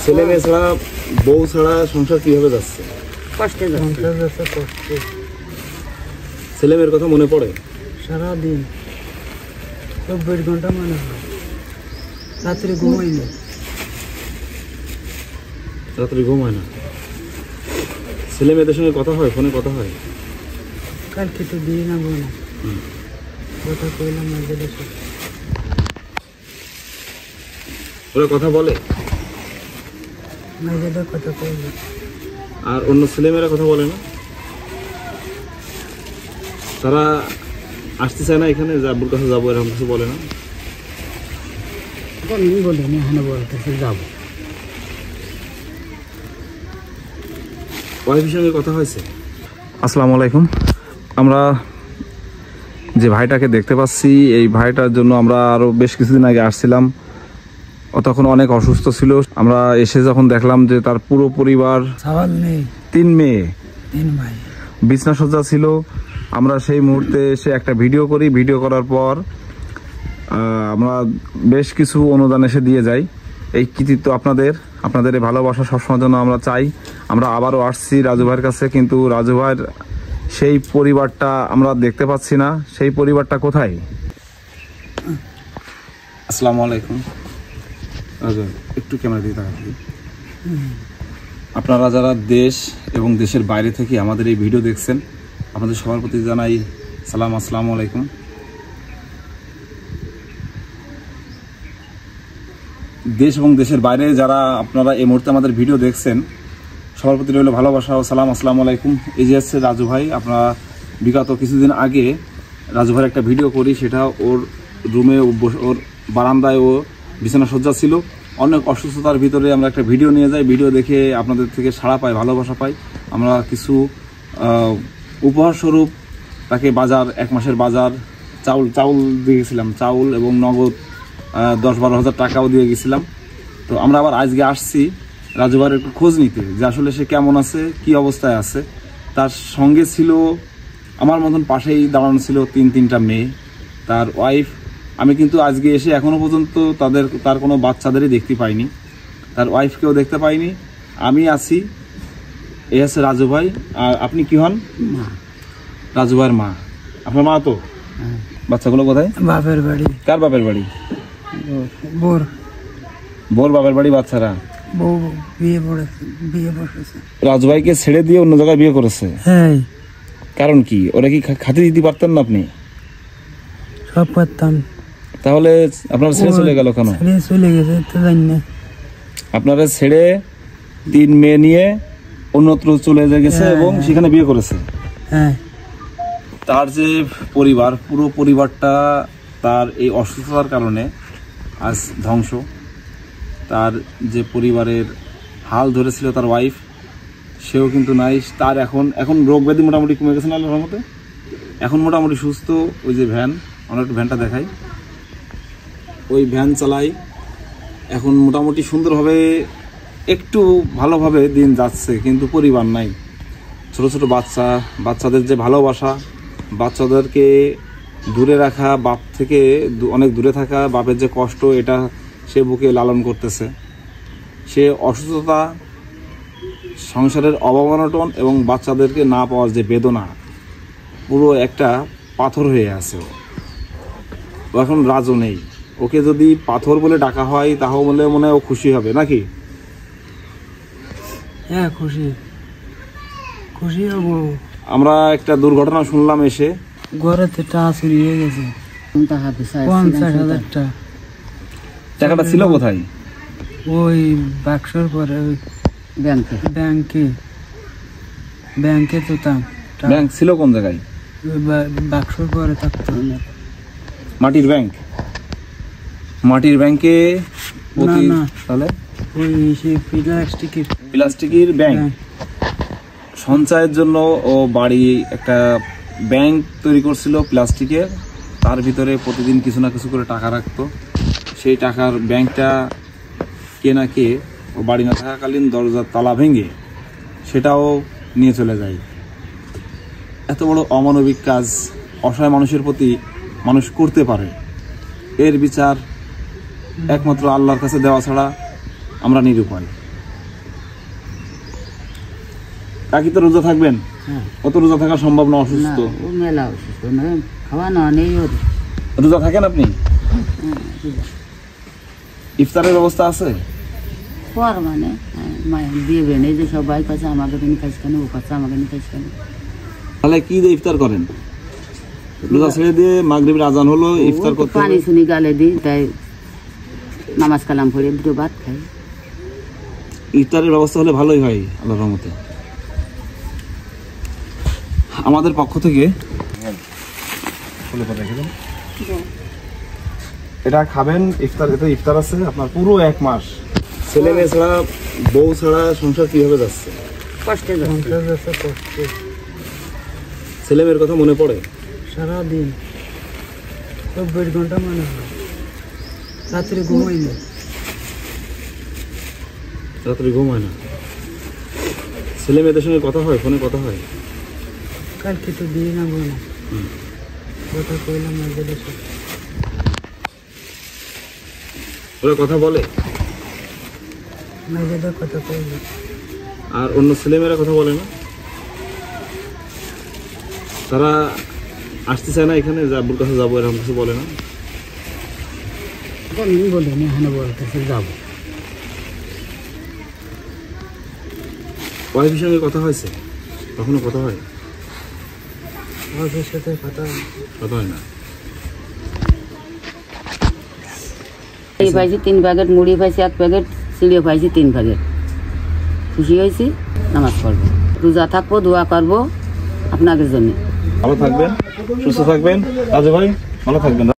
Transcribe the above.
ছেলে মেয়ে ছাড়া বউ ছাড়া সংসার কিভাবে যাচ্ছে? কষ্টে যাচ্ছে। ছেলে মেয়ের কথা মনে পড়ে সারাদিন 24 ঘন্টা মনে হয়। রাত্রে ঘুমাই না। রাত্রে ঘুম হয় না। ছেলে মেয়েদের সঙ্গে কথা হয়, ফোনে কথা হয়? কালকে তো দিয়ে না বোন, কথা কইলাম মেয়েদের সাথে। ওরা কথা বলে? মেয়েদের কথা কইলাম। আর অন্য ছেলেমেয়েরা কথা বলে না? তারা আসতে চায় না এখানে, যে আব্বুর কাছে যাবো এরকম কিছু বলে না? বলিনি, এখানে বলতেছে যাবো। ওয়াইফের সঙ্গে কথা হয়েছে? আসসালামু আলাইকুম। আমরা যে ভাইটাকে দেখতে পাচ্ছি, এই ভাইটার জন্য আমরা আরও বেশ কিছুদিন আগে আসছিলাম। ও তখন অনেক অসুস্থ ছিল। আমরা এসে যখন দেখলাম যে তার পুরো পরিবার, 3 মেয়ে, 3 ভাই বিছনা সজ্জা ছিল। আমরা সেই মুহূর্তে এসে একটা ভিডিও করি। ভিডিও করার পর আমরা বেশ কিছু অনুদান এসে দিয়ে যাই। এই কৃতিত্ব আপনাদের এই ভালোবাসা সবসময় জন্য আমরা চাই। আমরা আবারও আসছি রাজু ভাইয়ের কাছে, কিন্তু রাজু ভাইয়ের সেই পরিবারটা আমরা দেখতে পাচ্ছি না। সেই পরিবারটা কোথায়? আসসালামু আলাইকুম। রাজু একটু ক্যামেরা দিয়ে তাকান। আপনারা যারা দেশ এবং দেশের বাইরে থেকে আমাদের এই ভিডিও দেখছেন, আপনাদের সবার প্রতি জানাই সালাম, আসসালামু আলাইকুম। দেশ এবং দেশের বাইরে যারা আপনারা এই মুহূর্তে আমাদের ভিডিও দেখছেন, সবার প্রতি রইল ভালোবাসা ও সালাম, আসসালামু আলাইকুম। এই যে হচ্ছে রাজু ভাই। আপনারা বিগত কিছুদিন আগে রাজু ভাইয়ের একটা ভিডিও করি, সেটা ওর রুমে, ওর বারান্দায় ও বিছানা সজ্জা ছিল। অনেক অসুস্থতার ভিতরে আমরা একটা ভিডিও নিয়ে যাই। ভিডিও দেখে আপনাদের থেকে সাড়া পাই, ভালোবাসা পাই। আমরা কিছু উপহার স্বরূপ তাকে বাজার, 1 মাসের বাজার চাউল দিয়ে গেছিলাম। চাউল এবং নগদ 10-12 হাজার টাকাও দিয়ে গেছিলাম। তো আমরা আবার আজকে আসছি রাজু ভাইয়ের একটু খোঁজ নিতে, যে আসলে সে কেমন আছে, কি অবস্থায় আছে। তার সঙ্গে ছিল আমার মতন পাশেই দাঁড়ানো ছিল 3টা মেয়ে, তার ওয়াইফ। আমি কিন্তু আজকে এসে এখনো পর্যন্ত তার কোনো বাচ্চাদেরই দেখতে পাইনি, তার ওয়াইফকেও দেখতে পাইনি। আমি আছি। এই আছে রাজু ভাই। আর আপনি কি হন? মা। রাজু ভাইয়ের মা। আপনার মা তো? বাচ্চাগুলো কোথায়? বাপের বাড়ি। কার বাপের বাড়ি? বোর বাপের বাড়ি। বাচ্চারা? বউ বিয়ে বসেছে। রাজু ভাইকে ছেড়ে দিয়ে অন্য জায়গায় বিয়ে করেছে? হ্যাঁ। কারণ কি? ওরা কি খাতে দিতে পারতেন না আপনি? সব পারতাম। তাহলে আপনারা ছেড়ে চলে গেল কেন? চলে গেছে তো জানি না। আপনারা ছেড়ে 3 মেয়ে নিয়ে অন্যত্র চলে গেছে এবং সেখানে বিয়ে করেছে। হ্যাঁ। তার যে পরিবার, পুরো পরিবারটা তার এই অসুস্থতার কারণে আজ ধ্বংস। তার যে পরিবারের হাল ধরেছিল তার ওয়াইফ, সেও কিন্তু নাই। তার এখন রোগ ব্যাধি মোটামুটি কমে গেছে না আল্লাহর রহমতে। এখন মোটামুটি সুস্থ। ওই যে ভ্যান, আমরা একটু ভ্যানটা দেখাই, ওই ভ্যান চালাই। এখন মোটামুটি সুন্দরভাবে, একটু ভালোভাবে দিন যাচ্ছে, কিন্তু পরিবার নাই। ছোট ছোট বাচ্চাদের যে ভালোবাসা, বাচ্চাদেরকে দূরে রাখা, বাপ থেকে অনেক দূরে থাকা, বাপের যে কষ্ট, এটা সে বুকে লালন করতেছে। সে অসুস্থতা, সংসারের অভাব-অনটন এবং বাচ্চাদেরকে না পাওয়ার যে বেদনা, পুরো একটা পাথর হয়ে আছে। ও এখন রাজু নেই। ওকে যদি পাথর বলে ডাকা হয় তাহলে মনে হয় ও খুশি হবে, নাকি? হ্যাঁ, খুশি হবো। আমরা একটা দুর্ঘটনা শুনলাম এসে, ঘরেতে টাকা চুরি হয়ে গেছে। 50,000 টাকা। টাকাটা ছিল কোথায়? ওই বাক্সর পরে ব্যাংকে তো ব্যাংক ছিল কোন জায়গায়? বাক্সর পরে থাকতো। মাটির ব্যাংকে? তাহলে ওই প্লাস্টিকের ব্যাংক। সঞ্চয়ের জন্য ও বাড়ি একটা ব্যাংক তৈরি করছিল প্লাস্টিকের। তার ভিতরে প্রতিদিন কিছু না কিছু করে টাকা রাখতো। সেই টাকার ব্যাংকটা কে ও বাড়ি না থাকাকালীন দরজার তালা ভেঙে সেটাও নিয়ে চলে যায়। এত বড় অমানবিক কাজ অসহায় মানুষের প্রতি মানুষ করতে পারে, এর বিচার একমাত্র আল্লাহর কাছে দেওয়া ছাড়া আমরা নিরুপায়। কাকি তো রোজা থাকবেন? হ্যাঁ। কত রোজা থাকা সম্ভব না, না অসুস্থ। ও মেলা অসুস্থ না, খাওয়া না নেই ওর। রোজা থাকেন আপনি? হ্যাঁ, রোজা। ইফতারের ব্যবস্থা আছে? পর মানে মায়ের দিয়ে বেনে যে সবাই কাছে আমাকে তুমি খাইস কেন, ও কাছে আমাকে নিয়ে খাইস কেন। তাহলে কি দিয়ে ইফতার করেন? রোজা ছেড়ে দিয়ে মাগরিবের আজান হলো, ইফতার করতে পানি হবে। শুনি গালে দিই, তাই নামাজ কালাম পড়ে দুটো ভাত খাই। ইফতারের ব্যবস্থা হলে ভালোই হয় আল্লাহর রহমতে। আমাদের পক্ষ থেকে এটা খাবেন, ইফতার, এতে ইফতার আছে আপনার পুরো 1 মাস। ছেলে মেয়ে ছাড়া, বউ ছাড়া সংসার কিভাবে যাচ্ছে? কষ্টে যাচ্ছে। ছেলে মেয়ের কথা মনে পড়ে? সারাদিন 24 ঘন্টা মনে হয়, রাত্রে ঘুমাই না। রাত্রে ঘুম হয় না? ছেলে মেয়েদের সঙ্গে কথা হয়, ফোনে কথা হয়? কালকে তো দিয়ে না বোনা, কথা কইলাম মাঝে দেশে। ওরা কথা বলে? মাঝে কথা কইলাম। আর অন্য ছেলেমেয়েরা কথা বলে না? তারা আসতে চায় না এখানে, যে আব্বুর কাছে যাবো, এরকম কিছু বলে না? আমি বলিনি, এখানে বলতেছে যাবো। ওয়াইফের সঙ্গে কথা হয়েছে? কখনো কথা হয়? ওদের সাথে কথা হয় না। এই পাইছি 3 প্যাকেট মুড়ি, পাইছি 1 প্যাকেট, চিড়িও পাইছি 3 প্যাকেট। খুশি হয়েছি, নামাজ পড়বো, রোজা থাকবো, দোয়া করবো আপনাদের জন্য। ভালো থাকবেন, সুস্থ থাকবেন। রাজু ভাই ভালো থাকবেন।